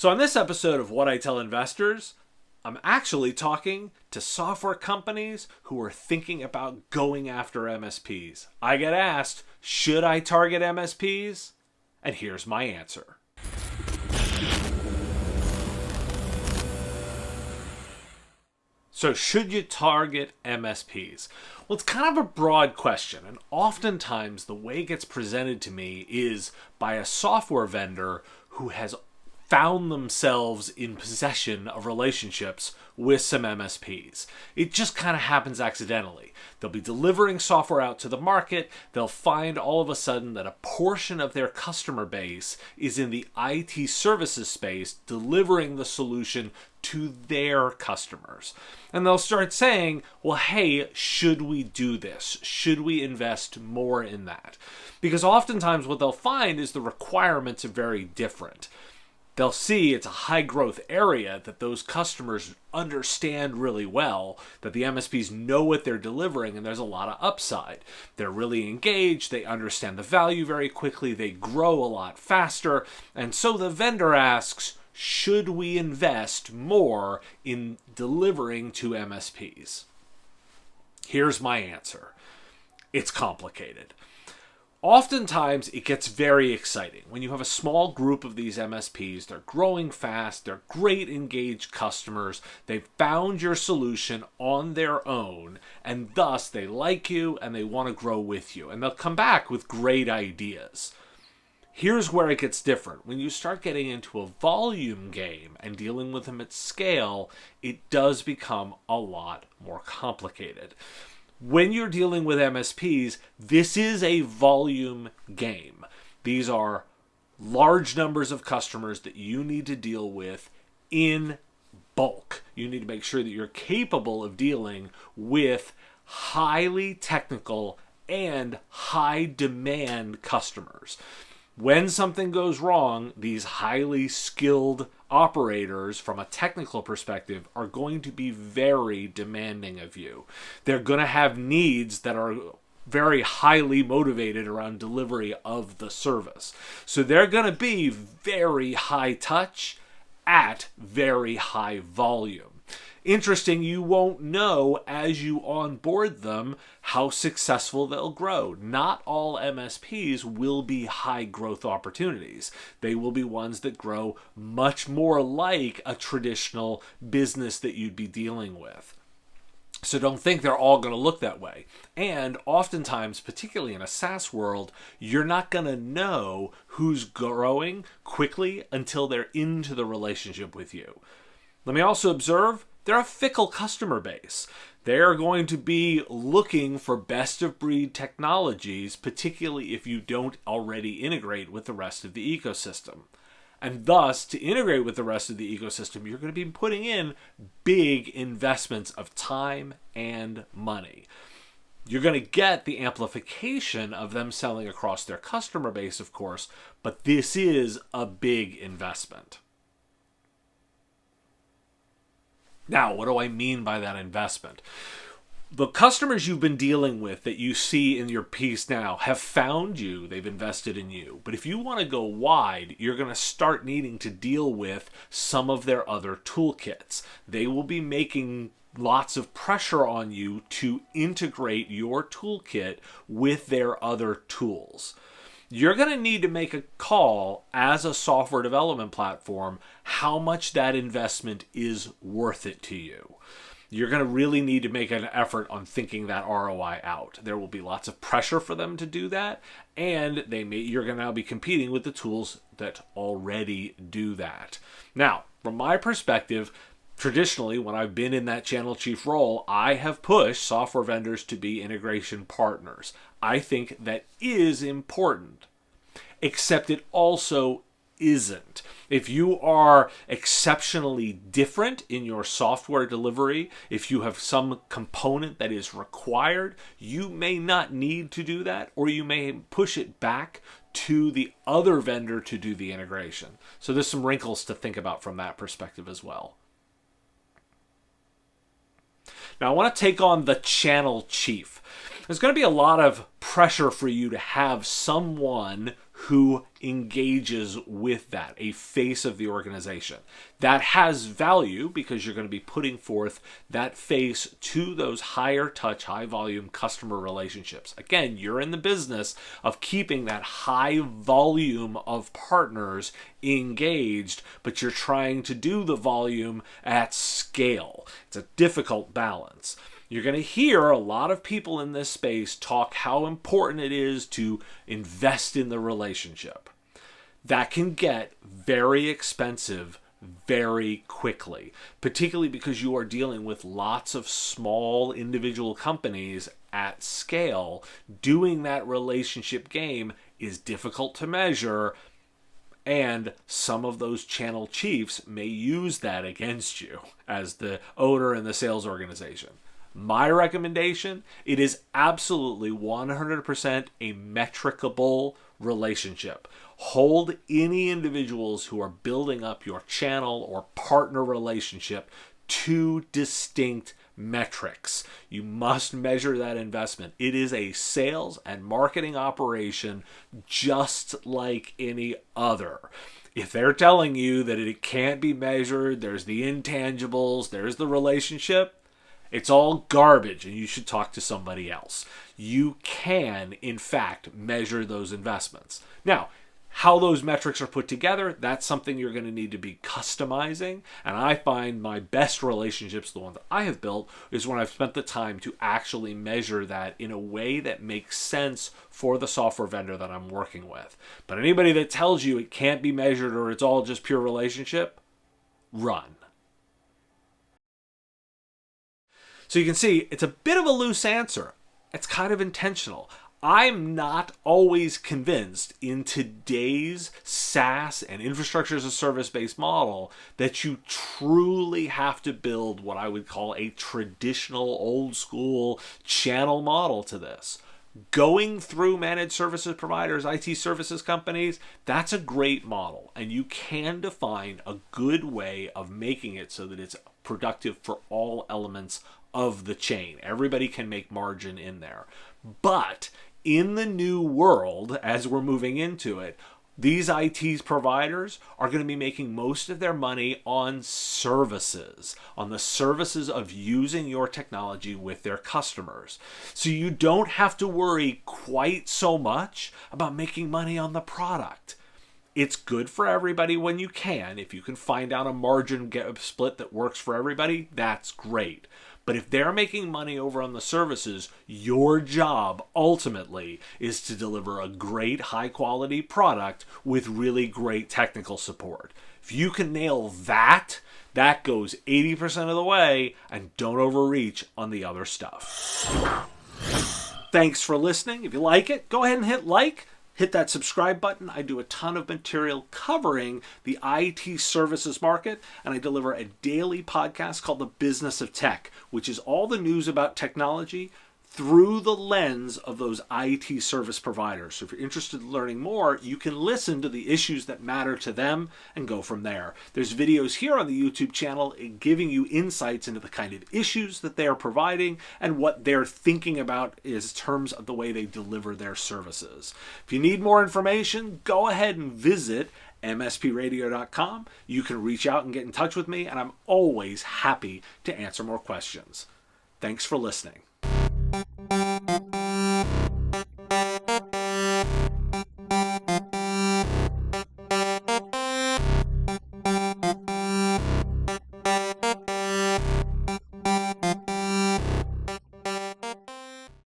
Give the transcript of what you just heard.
So on this episode of What I Tell Investors, I'm actually talking to software companies who are thinking about going after MSPs. I get asked, should I target MSPs? And here's my answer. So should you target MSPs? Well, it's kind of a broad question, and oftentimes the way it gets presented to me is by a software vendor who has found themselves in possession of relationships with some MSPs. It just kind of happens accidentally. They'll be delivering software out to the market. They'll find all of a sudden that a portion of their customer base is in the IT services space delivering the solution to their customers. And they'll start saying, well, hey, should we do this? Should we invest more in that? Because oftentimes what they'll find is the requirements are very different. They'll see it's a high growth area that those customers understand really well, that the MSPs know what they're delivering, and there's a lot of upside. They're really engaged, they understand the value very quickly, they grow a lot faster, and so the vendor asks, should we invest more in delivering to MSPs? Here's my answer. It's complicated. Oftentimes, it gets very exciting. When you have a small group of these MSPs, they're growing fast, they're great engaged customers, they've found your solution on their own, and thus they like you and they want to grow with you. And they'll come back with great ideas. Here's where it gets different. When you start getting into a volume game and dealing with them at scale, it does become a lot more complicated. When you're dealing with MSPs, this is a volume game. These are large numbers of customers that you need to deal with in bulk. You need to make sure that you're capable of dealing with highly technical and high demand customers. When something goes wrong, these highly skilled operators from a technical perspective are going to be very demanding of you. They're going to have needs that are very highly motivated around delivery of the service. So they're going to be very high touch at very high volume. Interesting, you won't know as you onboard them how successful they'll grow. Not all MSPs will be high growth opportunities. They will be ones that grow much more like a traditional business that you'd be dealing with. So don't think they're all going to look that way. And oftentimes, particularly in a SaaS world, you're not going to know who's growing quickly until they're into the relationship with you. Let me also observe, they're a fickle customer base. They're going to be looking for best-of-breed technologies, particularly if you don't already integrate with the rest of the ecosystem. And thus, to integrate with the rest of the ecosystem, you're going to be putting in big investments of time and money. You're going to get the amplification of them selling across their customer base, of course, but this is a big investment. Now, what do I mean by that investment? The customers you've been dealing with that you see in your piece now have found you, they've invested in you. But if you want to go wide, you're going to start needing to deal with some of their other toolkits. They will be making lots of pressure on you to integrate your toolkit with their other tools. You're going to need to make a call as a software development platform how much that investment is worth it to you. You're going to really need to make an effort on thinking that ROI out. There will be lots of pressure for them to do that, and you're going to now be competing with the tools that already do that. Now, from my perspective, traditionally, when I've been in that channel chief role, I have pushed software vendors to be integration partners. I think that is important, except it also isn't. If you are exceptionally different in your software delivery, if you have some component that is required, you may not need to do that, or you may push it back to the other vendor to do the integration. So there's some wrinkles to think about from that perspective as well. Now I want to take on the channel chief. There's going to be a lot of pressure for you to have someone who engages with that, a face of the organization. That has value because you're going to be putting forth that face to those higher touch, high volume customer relationships. Again, you're in the business of keeping that high volume of partners engaged, but you're trying to do the volume at scale. It's a difficult balance. You're going to hear a lot of people in this space talk how important it is to invest in the relationship. That can get very expensive very quickly, particularly because you are dealing with lots of small individual companies at scale. Doing that relationship game is difficult to measure, and some of those channel chiefs may use that against you as the owner in the sales organization. My recommendation, it is absolutely 100% a metricable relationship. Hold any individuals who are building up your channel or partner relationship to distinct metrics. You must measure that investment. It is a sales and marketing operation just like any other. If they're telling you that it can't be measured, there's the intangibles, there's the relationship, it's all garbage and you should talk to somebody else. You can, in fact, measure those investments. Now, how those metrics are put together, that's something you're going to need to be customizing. And I find my best relationships, the ones that I have built, is when I've spent the time to actually measure that in a way that makes sense for the software vendor that I'm working with. But anybody that tells you it can't be measured or it's all just pure relationship, run. So you can see it's a bit of a loose answer. It's kind of intentional. I'm not always convinced in today's SaaS and infrastructure as a service-based model that you truly have to build what I would call a traditional old school channel model to this. Going through managed services providers, IT services companies, that's a great model. And you can define a good way of making it so that it's productive for all elements of the chain. Everybody can make margin in there. But in the new world, as we're moving into it, these IT providers are going to be making most of their money on services, on the services of using your technology with their customers. So you don't have to worry quite so much about making money on the product. It's good for everybody when you can. If you can find out a margin split that works for everybody, that's great. But if they're making money over on the services, your job ultimately is to deliver a great high quality product with really great technical support. If you can nail that, that goes 80% of the way, and don't overreach on the other stuff. Thanks for listening. If you like it, go ahead and hit like. Hit that subscribe button. I do a ton of material covering the IT services market, and I deliver a daily podcast called The Business of Tech, which is all the news about technology through the lens of those IT service providers. So if you're interested in learning more, you can listen to the issues that matter to them and go from there. There's videos here on the YouTube channel giving you insights into the kind of issues that they are providing and what they're thinking about in terms of the way they deliver their services. If you need more information, go ahead and visit mspradio.com. You can reach out and get in touch with me, and I'm always happy to answer more questions. Thanks for listening.